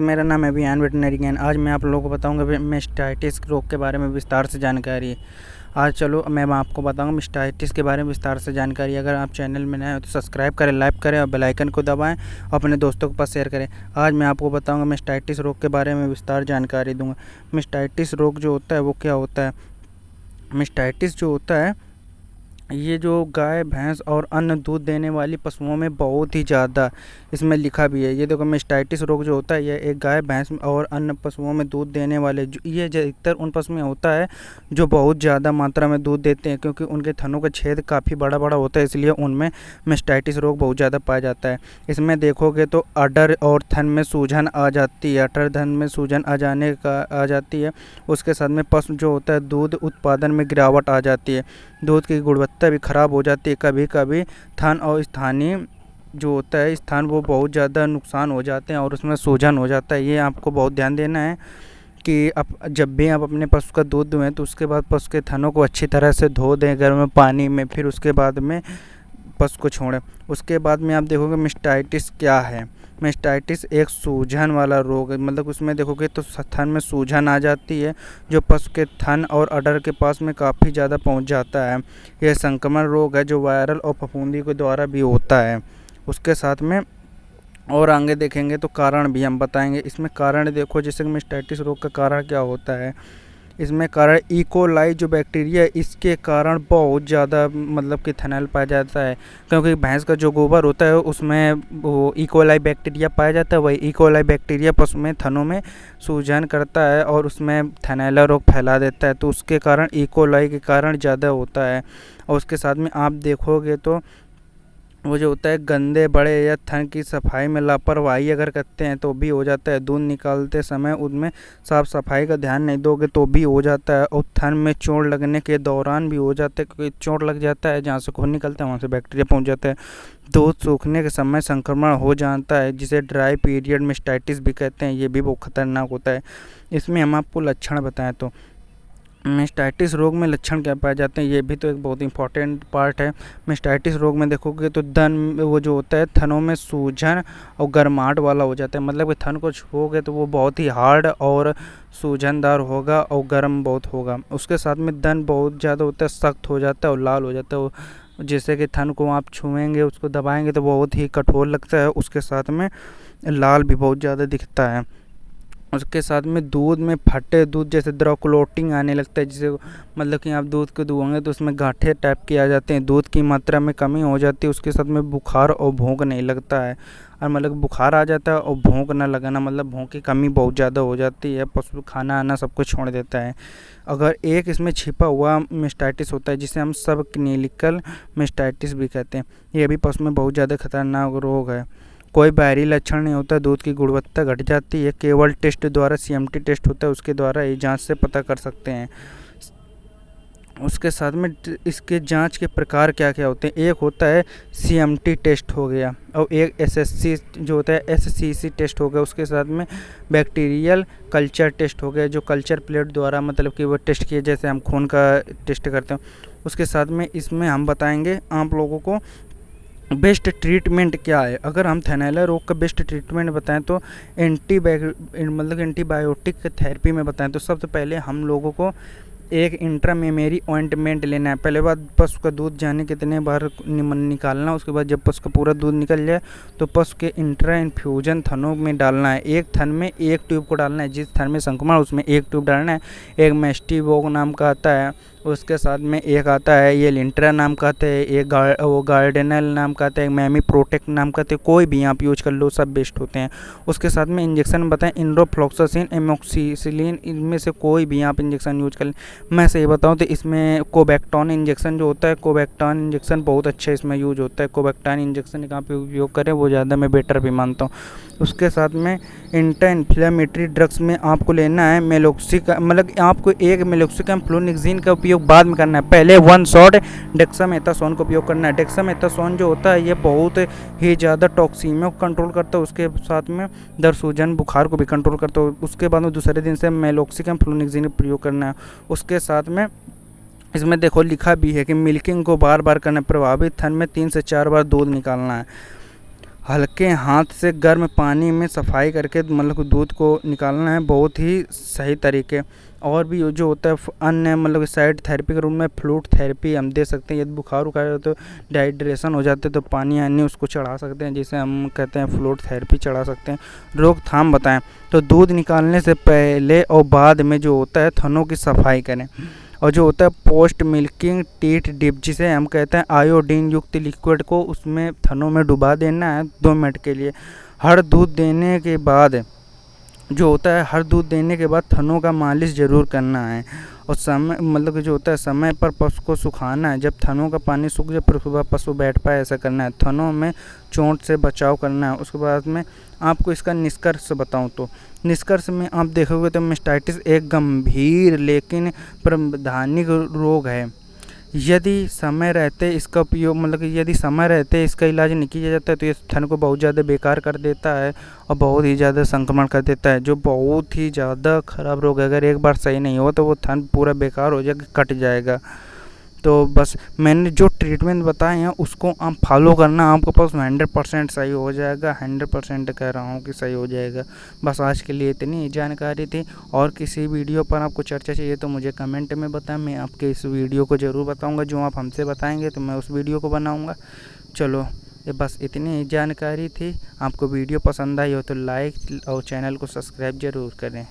मेरा नाम है अभियान वेटनरियन। आज मैं आप लोगों को बताऊंगा मेस्टाइटिस रोग के बारे में विस्तार से जानकारी। आज चलो मैं आपको बताऊंगा मेस्टाइटिस के बारे में विस्तार से जानकारी। अगर आप चैनल में नए हो तो सब्सक्राइब करें, लाइक करें और बेल आइकन को दबाएं और अपने दोस्तों के पास शेयर करें। आज मैं आपको बताऊंगा मेस्टाइटिस रोग के बारे में विस्तार जानकारी दूंगा। मेस्टाइटिस रोग जो होता है वो क्या होता है। मेस्टाइटिस जो होता है ये जो गाय भैंस और अन्य दूध देने वाली पशुओं में बहुत ही ज़्यादा इसमें लिखा भी है। ये देखो मेस्टाइटिस रोग जो होता है ये एक गाय भैंस और अन्य पशुओं में दूध देने वाले ये अधिकतर उन पशु में होता है जो बहुत ज़्यादा मात्रा में दूध देते हैं, क्योंकि उनके थनों का छेद काफ़ी बड़ा बड़ा होता है, इसलिए उनमें मेस्टाइटिस रोग बहुत ज़्यादा पाया जाता है। इसमें देखोगे तो अडर और थन में सूजन आ जाती है, अडर थन में सूजन आ जाती है। उसके साथ में पशु जो होता है दूध उत्पादन में गिरावट आ जाती है, दूध की गुणवत्ता भी ख़राब हो जाती है। कभी कभी थन और स्थानीय जो होता है स्थान वो बहुत ज़्यादा नुकसान हो जाते हैं और उसमें सूजन हो जाता है। ये आपको बहुत ध्यान देना है कि आप जब भी आप अपने पशु का दूध दुहें तो उसके बाद पशु के थनों को अच्छी तरह से धो दें गर्म पानी में, फिर उसके बाद में पशु को छोड़ें। उसके बाद में आप देखोगे मेस्टाइटिस क्या है। मेस्टाइटिस एक सूजन वाला रोग है, मतलब उसमें देखोगे तो थन में सूजन आ जाती है जो पशु के थन और अडर के पास में काफ़ी ज़्यादा पहुंच जाता है। यह संक्रमण रोग है जो वायरल और फफूंदी के द्वारा भी होता है। उसके साथ में और आगे देखेंगे तो कारण भी हम बताएंगे। इसमें कारण देखो, जैसे मेस्टाइटिस रोग का कारण क्या होता है। इसमें कारण इकोलाई जो बैक्टीरिया है इसके कारण बहुत ज़्यादा मतलब कि थनैल पाया जाता है, क्योंकि भैंस का जो गोबर होता है उसमें वो इकोलाई बैक्टीरिया पाया जाता है। वही इकोलाई बैक्टीरिया पशु में थनों में सूजन करता है और उसमें थनैला रोग फैला देता है, तो उसके कारण इकोलाई के कारण ज़्यादा होता है। और उसके साथ में आप देखोगे तो वो जो होता है गंदे बड़े या थन की सफाई में लापरवाही अगर करते हैं तो भी हो जाता है। दूध निकालते समय उनमें साफ़ सफाई का ध्यान नहीं दोगे तो भी हो जाता है। और थन में चोट लगने के दौरान भी हो जाता है, क्योंकि चोट लग जाता है जहाँ से खून निकलता है वहाँ से बैक्टीरिया पहुँच जाता है। दूध सूखने के समय संक्रमण हो जाता है जिसे ड्राई पीरियड मेस्टाइटिस भी कहते हैं। ये भी बहुत खतरनाक होता है। इसमें हम आपको लक्षण बताएं तो मेस्टाइटिस रोग में लक्षण क्या पाए जाते हैं, ये भी तो एक बहुत इंपॉर्टेंट पार्ट है। मेस्टाइटिस रोग में देखोगे तो वो जो होता है थनों में सूजन और गर्माहट वाला हो जाता है, मतलब कि थन को छुओगे तो वो बहुत ही हार्ड और सूजनदार होगा और गर्म बहुत होगा। उसके साथ में दन बहुत ज़्यादा होता है, सख्त हो जाता है और लाल हो जाता है। जैसे कि थन को आप छुएंगे उसको दबाएंगे तो बहुत ही कठोर लगता है। उसके साथ में लाल भी बहुत ज़्यादा दिखता है। उसके साथ में दूध में फटे दूध जैसे द्रव क्लोटिंग आने लगता है, जिसे मतलब कि आप दूध को दुहोंगे तो उसमें गांठे टाइप के आ जाते हैं, दूध की मात्रा में कमी हो जाती है। उसके साथ में बुखार और भूख नहीं लगता है, और मतलब बुखार आ जाता है और भूख ना लगना, मतलब भूख की कमी बहुत ज़्यादा हो जाती है। पशु खाना आना सब कुछ छोड़ देता है। अगर एक इसमें छिपा हुआ मेस्टाइटिस होता है जिसे हम सब क्लिनिकल मेस्टाइटिस भी कहते हैं। ये भी पशु में बहुत ज़्यादा खतरनाक रोग है। कोई बाहरी लक्षण नहीं होता, दूध की गुणवत्ता घट जाती है। केवल टेस्ट द्वारा CMT टेस्ट होता है, उसके द्वारा ये जांच से पता कर सकते हैं। उसके साथ में इसके जांच के प्रकार क्या क्या होते हैं। एक होता है CMT टेस्ट हो गया, और एक SSC जो होता है SCC टेस्ट हो गया। उसके साथ में बैक्टीरियल कल्चर टेस्ट हो गया, जो कल्चर प्लेट द्वारा मतलब कि वो टेस्ट किए जैसे हम खून का टेस्ट करते हैं। उसके साथ में इसमें हम बताएंगे आप लोगों को बेस्ट ट्रीटमेंट क्या है। अगर हम थैलेला रोग का बेस्ट ट्रीटमेंट बताएं तो एंटीबायोटिक थेरेपी में बताएं तो सबसे पहले हम लोगों को एक इंट्रामेमरी ऑइंटमेंट लेना है। पहले बात पशु का दूध जाने कितने बार निकालना, उसके बाद जब पशु का पूरा दूध निकल जाए तो पशु के इंट्रा इन्फ्यूजन थनों में डालना है। एक थन में एक ट्यूब को डालना है, जिस थन में संक्रमण उसमें एक ट्यूब डालना है। एक मेस्टिवोग नाम का आता है, उसके साथ में एक आता है ये लिंट्रा नाम का आता है, एक गार्डेनल नाम का आता है, एक मैमी प्रोटेक्ट नाम का आता है। कोई भी आप यूज कर लो, सब बेस्ट होते हैं। उसके साथ में इंजेक्शन बताएं इंड्रोफ्लोक्सासिन एमोक्सिसिलिन, इनमें से कोई भी आप इंजेक्शन यूज कर लें। मैं सही बताऊं तो इसमें कोबैक्टॉन इंजेक्शन जो होता है, कोबैक्टॉन इंजेक्शन बहुत अच्छा इसमें यूज होता है। कोबैक्टॉन इंजेक्शन कहाँ पे उपयोग करें वो ज़्यादा मैं बेटर भी मानता हूँ। उसके साथ में एंटी इन्फ्लेमेटरी ड्रग्स में आपको लेना है मेलोक्सिका, मतलब आपको एक मेलोक्सिकम फ्लूनिक्सिन का उपयोग बाद में करना है। पहले 1 शॉट डेक्सामेथासोन का उपयोग करना है। डेक्सामेथासोन जो होता है ये बहुत ही ज़्यादा टॉक्सीमिया को कंट्रोल करता है, उसके साथ में दर्द सूजन बुखार को भी कंट्रोल करता है। उसके बाद में दूसरे दिन से मेलोक्सिकम फ्लूनिक्सिन का प्रयोग करना है। उसके साथ में इसमें देखो लिखा भी है कि मिल्किंग को बार बार करना, प्रभावित थन में 3 से 4 बार दूध निकालना है। हल्के हाथ से गर्म पानी में सफाई करके मतलब दूध को निकालना है, बहुत ही सही तरीके। और भी जो होता है अन्य मतलब साइड थेरेपी के रूम में फ्लूइड थेरेपी हम दे सकते हैं। यदि बुखार उखार हो तो डिहाइड्रेशन हो जाते तो पानी यानी उसको चढ़ा सकते हैं, जिसे हम कहते हैं फ्लूइड थेरेपी चढ़ा सकते हैं। रोकथाम बताएं तो दूध निकालने से पहले और बाद में जो होता है थनों की सफाई करें। और जो होता है पोस्ट मिल्किंग टीथ डिप, जिसे हम कहते हैं आयोडीन युक्त लिक्विड को उसमें थनों में डुबा देना है 2 मिनट के लिए। हर दूध देने के बाद जो होता है हर दूध देने के बाद थनों का मालिश ज़रूर करना है। और समय मतलब कि जो होता है समय पर पशु को सुखाना है। जब थनों का पानी सूख जाए फिर सुबह पशु बैठ पाए ऐसा करना है। थनों में चोट से बचाव करना है। उसके बाद में आपको इसका निष्कर्ष बताऊं तो निष्कर्ष में आप देखोगे तो मेस्टाइटिस एक गंभीर लेकिन प्रावधानिक रोग है। यदि समय रहते इसका उपयोग मतलब कि यदि समय रहते इसका इलाज नहीं किया जाता है तो ये थन को बहुत ज़्यादा बेकार कर देता है और बहुत ही ज़्यादा संक्रमण कर देता है, जो बहुत ही ज़्यादा ख़राब रोग है। अगर एक बार सही नहीं हो तो वो थन पूरा बेकार हो जाएगा, कट जाएगा। तो बस मैंने जो ट्रीटमेंट बताए हैं उसको आप फॉलो करना, आपके पास 100% सही हो जाएगा। 100% कह रहा हूँ कि सही हो जाएगा। बस आज के लिए इतनी जानकारी थी। और किसी वीडियो पर आपको चर्चा चाहिए तो मुझे कमेंट में बताएं, मैं आपके इस वीडियो को ज़रूर बताऊँगा। जो आप हमसे बताएँगे तो मैं उस वीडियो को बनाऊँगा। चलो ये बस इतनी जानकारी थी। आपको वीडियो पसंद आई हो तो लाइक और चैनल को सब्सक्राइब ज़रूर करें।